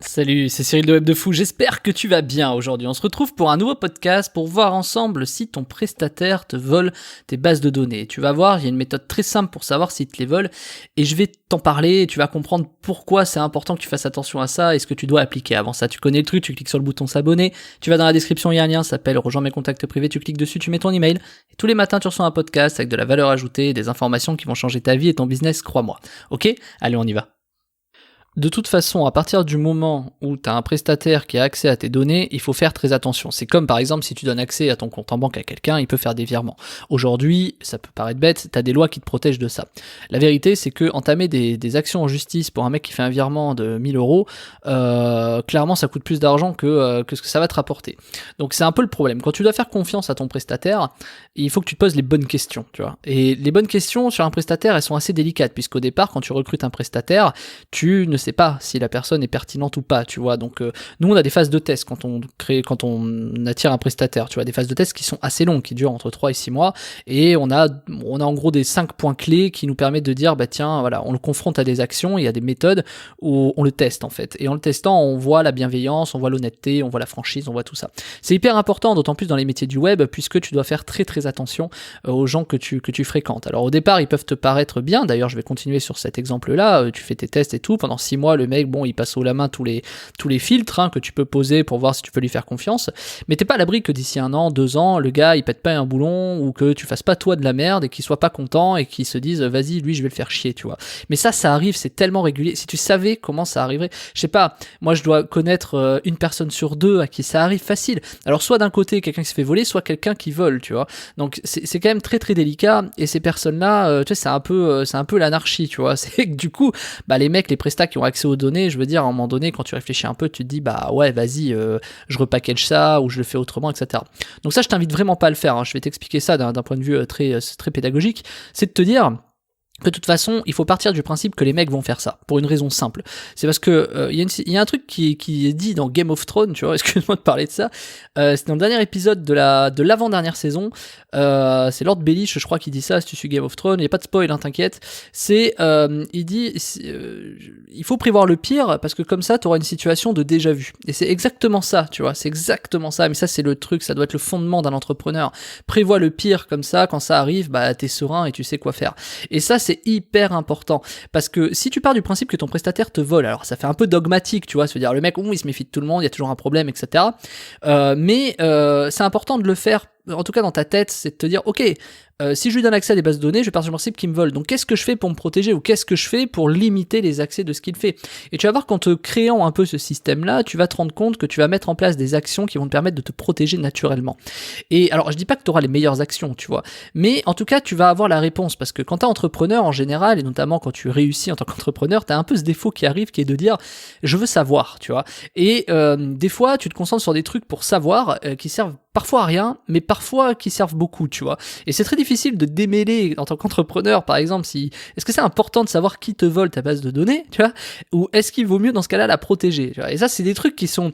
Salut, c'est Cyril de Web de Fou, j'espère que tu vas bien aujourd'hui. On se retrouve pour un nouveau podcast pour voir ensemble si ton prestataire te vole tes bases de données. Tu vas voir, il y a une méthode très simple pour savoir s'il te les vole et je vais t'en parler et tu vas comprendre pourquoi c'est important que tu fasses attention à ça et ce que tu dois appliquer. Avant ça, tu connais le truc, tu cliques sur le bouton s'abonner, tu vas dans la description, il y a un lien, ça s'appelle rejoins mes contacts privés, tu cliques dessus, tu mets ton email et tous les matins tu reçois un podcast avec de la valeur ajoutée, des informations qui vont changer ta vie et ton business, crois-moi. Ok ? Allez, on y va. De toute façon, à partir du moment où tu as un prestataire qui a accès à tes données, il faut faire très attention. C'est comme par exemple si tu donnes accès à ton compte en banque à quelqu'un, il peut faire des virements. Aujourd'hui, ça peut paraître bête, tu as des lois qui te protègent de ça. La vérité, c'est que entamer des actions en justice pour un mec qui fait un virement de 1000 euros, clairement ça coûte plus d'argent que ce que ça va te rapporter. Donc c'est un peu le problème. Quand tu dois faire confiance à ton prestataire, il faut que tu te poses les bonnes questions, tu vois. Et les bonnes questions sur un prestataire, elles sont assez délicates, puisqu'au départ, quand tu recrutes un prestataire, tu ne sais pas si la personne est pertinente ou pas, tu vois. Donc nous on a des phases de test quand on attire un prestataire, tu vois, des phases de test qui sont assez longues, qui durent entre 3 et 6 mois, et on a en gros des 5 points clés qui nous permettent de dire bah tiens, voilà, on le confronte à des actions, il y a des méthodes où on le teste en fait. Et en le testant, on voit la bienveillance, on voit l'honnêteté, on voit la franchise, on voit tout ça. C'est hyper important, d'autant plus dans les métiers du web, puisque tu dois faire très très attention aux gens que tu fréquentes. Alors au départ, ils peuvent te paraître bien, d'ailleurs je vais continuer sur cet exemple-là, tu fais tes tests et tout, pendant 6 mois, le mec, bon, il passe sous la main tous les filtres que tu peux poser pour voir si tu peux lui faire confiance, mais t'es pas à l'abri que d'ici 1 an, 2 ans, le gars, il pète pas un boulon, ou que tu fasses pas toi de la merde, et qu'il soit pas content, et qu'il se dise, vas-y, lui, je vais le faire chier, tu vois. Mais ça arrive, c'est tellement régulier. Si tu savais comment ça arriverait, je sais pas, moi, je dois connaître une personne sur 2 à qui ça arrive facile. Alors, soit d'un côté, quelqu'un qui se fait voler, soit quelqu'un qui vole, tu vois. Donc, c'est quand même très, très délicat, et ces personnes-là, tu sais, c'est un peu l'anarchie, tu vois. C'est que du coup, bah, les mecs, les prestats qui ont accès aux données, je veux dire, à un moment donné, quand tu réfléchis un peu, tu te dis, bah ouais, vas-y, je repackage ça, ou je le fais autrement, etc. Donc ça, je t'invite vraiment pas à le faire, hein. Je vais t'expliquer ça d'un point de vue très pédagogique. C'est de te dire que de toute façon, il faut partir du principe que les mecs vont faire ça, pour une raison simple. C'est parce que il y a un truc qui est dit dans Game of Thrones, tu vois, excuse-moi de parler de ça, c'est dans le dernier épisode de l'avant-dernière saison, c'est Lord Baelish, je crois, qui dit ça, si tu suis Game of Thrones, il n'y a pas de spoil, hein, t'inquiète, il dit, il faut prévoir le pire, parce que comme ça, tu auras une situation de déjà vu. Et c'est exactement ça, tu vois, c'est exactement ça, mais ça, c'est le truc, ça doit être le fondement d'un entrepreneur. Prévois le pire, comme ça, quand ça arrive, bah, t'es serein et tu sais quoi faire. Et ça, c'est hyper important, parce que si tu pars du principe que ton prestataire te vole, alors ça fait un peu dogmatique, tu vois, se dire le mec, il se méfie de tout le monde, il y a toujours un problème, etc. Mais c'est important de le faire, en tout cas dans ta tête, c'est de te dire, ok, si je lui donne accès à des bases de données, je pars du principe qu'il me vole. Donc qu'est-ce que je fais pour me protéger, ou qu'est-ce que je fais pour limiter les accès de ce qu'il fait? Et tu vas voir qu'en te créant un peu ce système-là, tu vas te rendre compte que tu vas mettre en place des actions qui vont te permettre de te protéger naturellement. Et alors je dis pas que tu auras les meilleures actions, tu vois, mais en tout cas tu vas avoir la réponse, parce que quand t'es entrepreneur en général, et notamment quand tu réussis en tant qu'entrepreneur, t'as un peu ce défaut qui arrive, qui est de dire je veux savoir, tu vois. Et des fois tu te concentres sur des trucs pour savoir qui servent parfois à rien, mais parfois qui servent beaucoup, tu vois. Et c'est très difficile de démêler en tant qu'entrepreneur, par exemple, est-ce que c'est important de savoir qui te vole ta base de données, tu vois, ou est-ce qu'il vaut mieux dans ce cas-là la protéger, tu vois. Et ça, c'est des trucs qui sont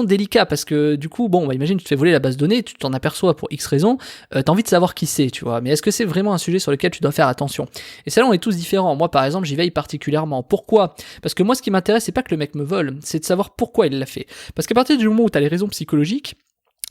délicats, parce que du coup, bon, bah, imagine tu te fais voler la base de données, tu t'en aperçois pour X raisons, t'as envie de savoir qui c'est, tu vois. Mais est-ce que c'est vraiment un sujet sur lequel tu dois faire attention? Et ça, là, on est tous différents. Moi, par exemple, j'y veille particulièrement. Pourquoi? Parce que moi, ce qui m'intéresse, c'est pas que le mec me vole, c'est de savoir pourquoi il l'a fait. Parce qu'à partir du moment où t'as les raisons psychologiques,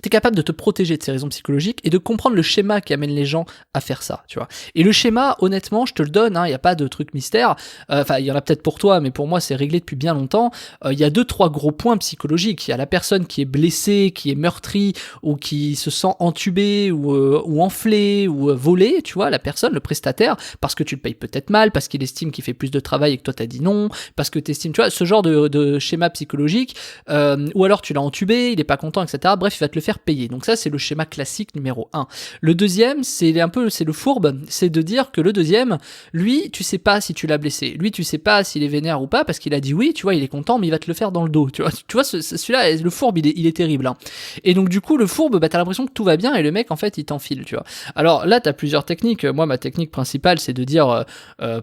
t'es capable de te protéger de ces raisons psychologiques et de comprendre le schéma qui amène les gens à faire ça, tu vois. Et le schéma, honnêtement, je te le donne, il y a pas de truc mystère. Enfin, il y en a peut-être pour toi, mais pour moi, c'est réglé depuis bien longtemps. Il y a 2-3 gros points psychologiques. Il y a la personne qui est blessée, qui est meurtrie, ou qui se sent entubée, ou enflée, ou volée, tu vois, la personne, le prestataire, parce que tu le payes peut-être mal, parce qu'il estime qu'il fait plus de travail et que toi t'as dit non, parce que t'estimes, tu vois, ce genre de schéma psychologique, ou alors tu l'as entubé, il est pas content, etc. Bref, il va te le faire payer. Donc ça, c'est le schéma classique numéro 1. Le deuxième, c'est le fourbe, c'est de dire que le deuxième, lui, tu sais pas si tu l'as blessé. Lui, tu sais pas s'il est vénère ou pas, parce qu'il a dit oui, tu vois, il est content, mais il va te le faire dans le dos. Tu vois, celui-là, le fourbe, il est terrible, hein. Et donc, du coup, le fourbe, bah, t'as l'impression que tout va bien, et le mec, en fait, il t'enfile, tu vois. Alors là, t'as plusieurs techniques. Moi, ma technique principale, c'est de dire,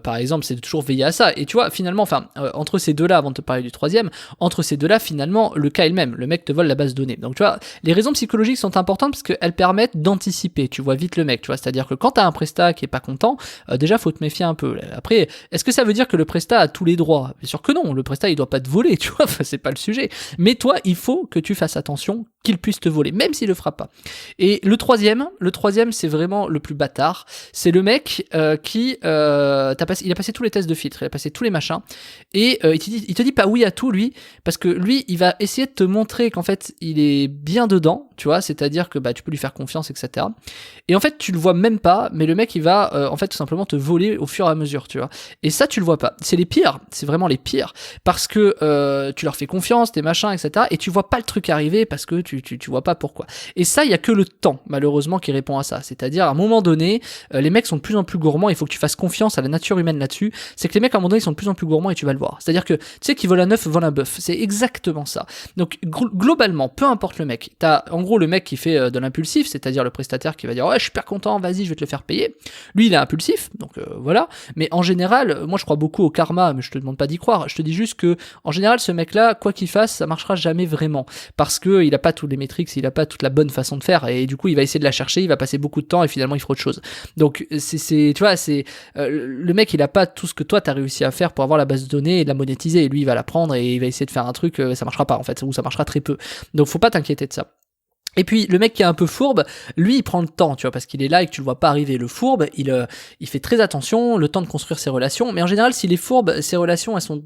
par exemple, c'est de toujours veiller à ça. Et tu vois, finalement, entre ces deux-là, avant de te parler du troisième, entre ces deux-là, finalement, le cas est le même. Le mec te vole la base de données. Donc, tu vois, les raisons psychologiques sont importantes parce qu'elles permettent d'anticiper. Tu vois vite le mec, tu vois. C'est-à-dire que quand t'as un prestat qui est pas content, déjà faut te méfier un peu. Après, est-ce que ça veut dire que le prestat a tous les droits? Bien sûr que non. Le prestat il doit pas te voler, tu vois. Enfin, c'est pas le sujet. Mais toi, il faut que tu fasses attention qu'il puisse te voler, même s'il le fera pas. Et le troisième, c'est vraiment le plus bâtard. C'est le mec qui il a passé tous les tests de filtre, il a passé tous les machins, et il te dit pas oui à tout lui, parce que lui, il va essayer de te montrer qu'en fait, il est bien dedans, tu vois, c'est-à-dire que tu peux lui faire confiance, etc. Et en fait, tu le vois même pas, mais le mec, il va en fait tout simplement te voler au fur et à mesure, tu vois. Et ça, tu le vois pas. C'est les pires, c'est vraiment les pires, parce que tu leur fais confiance, tes machins, etc. Et tu vois pas le truc arriver parce que tu vois pas pourquoi. Et ça, il y a que le temps, malheureusement, qui répond à ça. C'est-à-dire, à un moment donné, les mecs sont de plus en plus gourmands, il faut que tu fasses confiance à la nature humaine là-dessus. C'est que les mecs, à un moment donné, ils sont de plus en plus gourmands et tu vas le voir. C'est-à-dire que, tu sais, qui vole un œuf, vole un bœuf. C'est exactement ça. Donc, globalement, peu importe le mec, t'as, en gros, le mec qui fait de l'impulsif, c'est-à-dire le prestataire qui va dire, ouais, je suis super content, vas-y, je vais te le faire payer. Lui, il est impulsif, donc voilà. Mais en général, moi, je crois beaucoup au karma, mais je te demande pas d'y croire. Je te dis juste que, en général, ce mec-là, quoi qu'il fasse, ça marchera jamais vraiment. Parce que il a pas tous les métriques, il a pas toute la bonne façon de faire, et du coup, il va essayer de la chercher, il va passer beaucoup de temps, et finalement, il fera autre chose. Donc, tu vois, le mec, il a pas tout ce que toi, t'as réussi à faire pour avoir la base de données et de la monétiser, et lui, il va la prendre, et il va essayer de faire un truc, ça marchera pas, en fait, ou ça marchera très peu. Donc, faut pas t'inquiéter de ça. Et puis le mec qui est un peu fourbe, lui il prend le temps, tu vois, parce qu'il est là et que tu le vois pas arriver. Le fourbe, il fait très attention, le temps de construire ses relations. Mais en général, s'il est fourbe, ses relations, elles sont,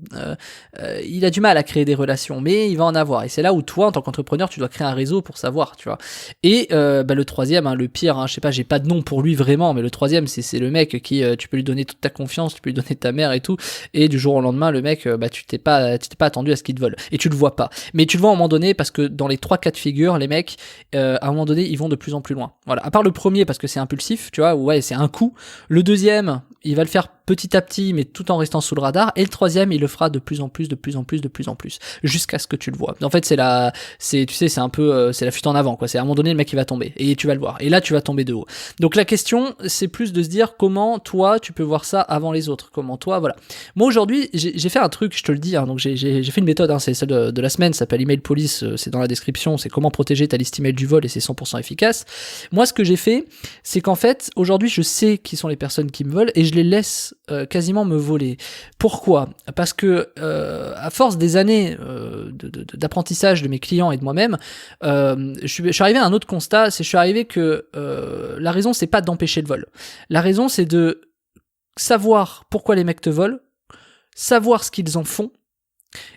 il a du mal à créer des relations, mais il va en avoir. Et c'est là où toi, en tant qu'entrepreneur, tu dois créer un réseau pour savoir, tu vois. Et le troisième, le pire, je sais pas, j'ai pas de nom pour lui vraiment, mais le troisième, c'est le mec qui, tu peux lui donner toute ta confiance, tu peux lui donner ta mère et tout, et du jour au lendemain, le mec, tu t'es pas attendu à ce qu'il te vole, et tu le vois pas. Mais tu le vois à un moment donné parce que dans les 3 cas de figure, les mecs à un moment donné, ils vont de plus en plus loin. Voilà. À part le premier, parce que c'est impulsif, tu vois, ouais, c'est un coup. Le deuxième, il va le faire petit à petit, mais tout en restant sous le radar. Et le troisième, il le fera de plus en plus, jusqu'à ce que tu le vois. En fait, c'est un peu, c'est la fuite en avant, quoi. C'est à un moment donné, le mec, il va tomber. Et tu vas le voir. Et là, tu vas tomber de haut. Donc, la question, c'est plus de se dire comment, toi, tu peux voir ça avant les autres. Comment, toi, voilà. Moi, aujourd'hui, j'ai fait un truc, je te le dis, donc j'ai fait une méthode, c'est celle de la semaine, ça s'appelle Email Police, c'est dans la description, c'est comment protéger ta liste email du vol, et c'est 100% efficace. Moi, ce que j'ai fait, c'est qu'en fait, aujourd'hui, je sais qui sont les personnes qui me volent, et je les laisse quasiment me voler. Pourquoi ? Parce que à force des années d'apprentissage de mes clients et de moi-même, je suis arrivé à un autre constat, je suis arrivé que la raison, c'est pas d'empêcher le vol. La raison, c'est de savoir pourquoi les mecs te volent, savoir ce qu'ils en font,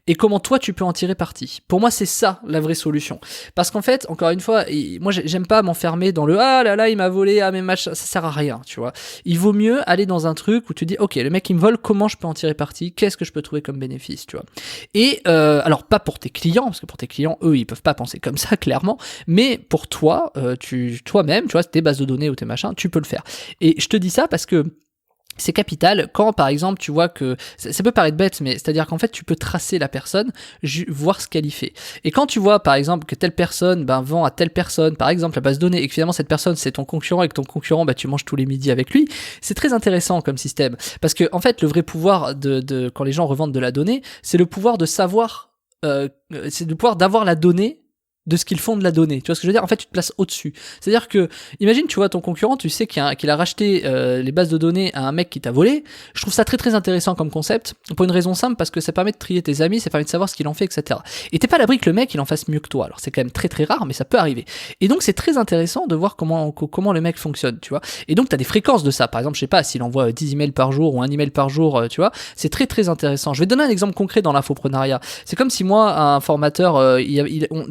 et comment toi tu peux en tirer parti. Pour moi, c'est ça la vraie solution. Parce qu'en fait, encore une fois, moi j'aime pas m'enfermer dans le ah là là il m'a volé, ah mes matchs, ça sert à rien, tu vois. Il vaut mieux aller dans un truc où tu dis ok, le mec il me vole, comment je peux en tirer parti, qu'est-ce que je peux trouver comme bénéfice, tu vois. Et alors pas pour tes clients, parce que pour tes clients, eux ils peuvent pas penser comme ça clairement, mais pour toi, toi-même, tu vois, tes bases de données ou tes machins, tu peux le faire. Et je te dis ça parce que c'est capital quand par exemple tu vois que ça peut paraître bête, mais c'est à dire qu'en fait tu peux tracer la personne, voir ce qu'elle y fait, et quand tu vois par exemple que telle personne vend à telle personne par exemple la base de données, et que finalement cette personne c'est ton concurrent, et que ton concurrent tu manges tous les midis avec lui, c'est très intéressant comme système, parce que en fait le vrai pouvoir de quand les gens revendent de la donnée, c'est le pouvoir de savoir c'est le pouvoir d'avoir la donnée de ce qu'ils font de la donnée. Tu vois ce que je veux dire ? En fait, tu te places au-dessus. C'est-à-dire que, imagine, tu vois ton concurrent, tu sais qu'il a racheté les bases de données à un mec qui t'a volé. Je trouve ça très très intéressant comme concept, pour une raison simple, parce que ça permet de trier tes amis, ça permet de savoir ce qu'il en fait, etc. Et t'es pas à l'abri que le mec, il en fasse mieux que toi. Alors c'est quand même très très rare, mais ça peut arriver. Et donc c'est très intéressant de voir comment le mec fonctionne, tu vois. Et donc t'as des fréquences de ça. Par exemple, je sais pas, s'il envoie 10 emails par jour ou un email par jour, tu vois, c'est très très intéressant. Je vais te donner un exemple concret dans l'infoprenariat. C'est comme si moi, un formateur,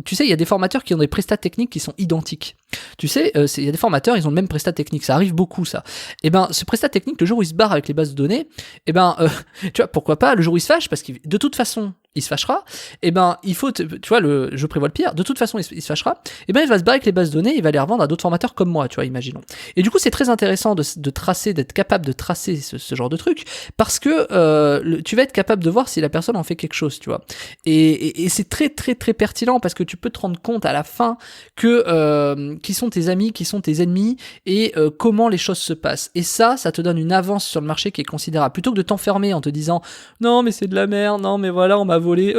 tu sais, il y a des formateurs qui ont des prestats techniques qui sont identiques. Tu sais, il y a des formateurs, ils ont le même prestat technique, ça arrive beaucoup ça. Et ce prestat technique, le jour où il se barre avec les bases de données, tu vois, pourquoi pas, le jour où il se fâche, parce que de toute façon, il se fâchera, il faut, tu vois, je prévois le pire, de toute façon, il se fâchera, il va se barrer avec les bases de données, il va les revendre à d'autres formateurs comme moi, tu vois, imaginons. Et du coup, c'est très intéressant de tracer, d'être capable de tracer ce genre de truc, parce que tu vas être capable de voir si la personne en fait quelque chose, tu vois. Et c'est très, très, très pertinent, parce que tu peux te rendre compte à la fin que qui sont tes amis, qui sont tes ennemis, et comment les choses se passent. Et ça te donne une avance sur le marché qui est considérable. Plutôt que de t'enfermer en te disant « Non, mais c'est de la merde, non, mais voilà, on m'a volé,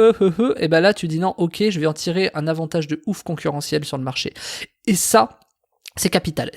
et ben là tu dis non, ok, je vais en tirer un avantage de ouf concurrentiel sur le marché. Et ça, c'est capital.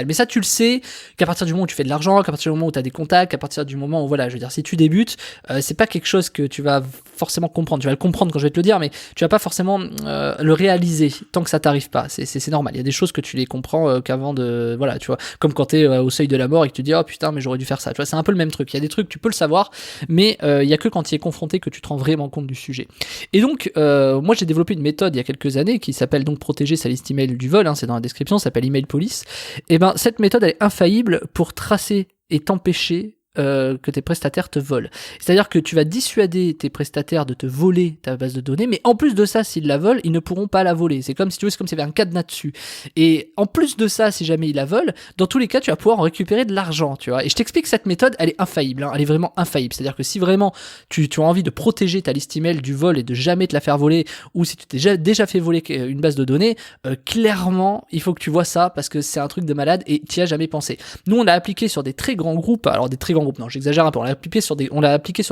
Mais ça, tu le sais qu'à partir du moment où tu fais de l'argent, qu'à partir du moment où tu as des contacts, qu'à partir du moment où, voilà, je veux dire, si tu débutes, c'est pas quelque chose que tu vas forcément comprendre. Tu vas le comprendre quand je vais te le dire, mais tu vas pas forcément le réaliser tant que ça t'arrive pas. C'est normal. Il y a des choses que tu les comprends qu'avant de, voilà, tu vois, comme quand t'es au seuil de la mort et que tu dis, oh putain, mais j'aurais dû faire ça. Tu vois, c'est un peu le même truc. Il y a des trucs, tu peux le savoir, mais il y a que quand tu y es confronté que tu te rends vraiment compte du sujet. Et donc, moi, j'ai développé une méthode il y a quelques années qui s'appelle donc protéger sa liste email du vol. Hein, c'est dans la description, ça s'appelle Email Police. Et ben cette méthode elle est infaillible pour tracer et t'empêcher que tes prestataires te volent. C'est-à-dire que tu vas dissuader tes prestataires de te voler ta base de données, mais en plus de ça, s'ils la volent, ils ne pourront pas la voler. C'est comme si tu veux, c'est comme s'il y avait un cadenas dessus. Et en plus de ça, si jamais ils la volent, dans tous les cas, tu vas pouvoir en récupérer de l'argent, tu vois. Et je t'explique, cette méthode, elle est infaillible, hein, elle est vraiment infaillible. C'est-à-dire que si vraiment tu as envie de protéger ta liste email du vol et de jamais te la faire voler, ou si tu t'es déjà fait voler une base de données, clairement, il faut que tu vois ça parce que c'est un truc de malade et tu n'y as jamais pensé. Nous, on l'a appliqué sur des très grands groupes, alors des très grands groupes, non, j'exagère un peu, on l'a appliqué sur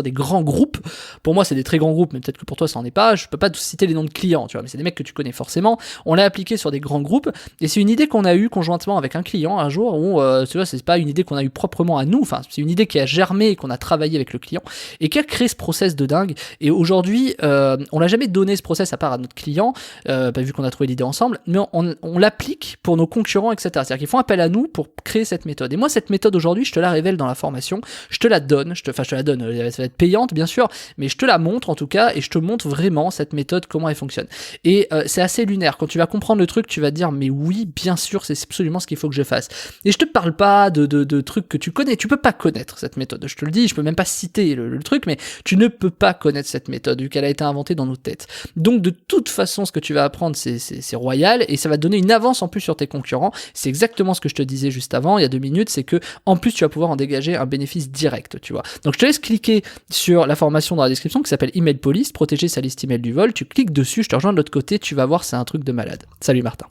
des grands groupes. Pour moi, c'est des très grands groupes, mais peut-être que pour toi, ça en est pas. Je peux pas te citer les noms de clients, tu vois, mais c'est des mecs que tu connais forcément. On l'a appliqué sur des grands groupes, et c'est une idée qu'on a eue conjointement avec un client un jour, où, tu vois, c'est pas une idée qu'on a eue proprement à nous, enfin, c'est une idée qui a germé et qu'on a travaillé avec le client, et qui a créé ce process de dingue. Et aujourd'hui, on l'a jamais donné ce process à part à notre client, vu qu'on a trouvé l'idée ensemble, mais on l'applique pour nos concurrents, etc. C'est-à-dire qu'ils font appel à nous pour créer cette méthode. Et moi, cette méthode aujourd'hui, je te la révèle dans la formation. Je te la donne, ça va être payante bien sûr, mais je te la montre en tout cas, et je te montre vraiment cette méthode, comment elle fonctionne. Et c'est assez lunaire, quand tu vas comprendre le truc, tu vas te dire, mais oui, bien sûr, c'est absolument ce qu'il faut que je fasse. Et je te parle pas de trucs que tu connais, tu peux pas connaître cette méthode, je te le dis, je peux même pas citer le truc, mais tu ne peux pas connaître cette méthode, vu qu'elle a été inventée dans nos têtes. Donc de toute façon, ce que tu vas apprendre, c'est royal, et ça va te donner une avance en plus sur tes concurrents. C'est exactement ce que je te disais juste avant, il y a 2 minutes, c'est que en plus tu vas pouvoir en dégager un bénéfice direct, tu vois. Donc je te laisse cliquer sur la formation dans la description qui s'appelle Email Police, protéger sa liste email du vol. Tu cliques dessus, je te rejoins de l'autre côté, tu vas voir, c'est un truc de malade. Salut Martin.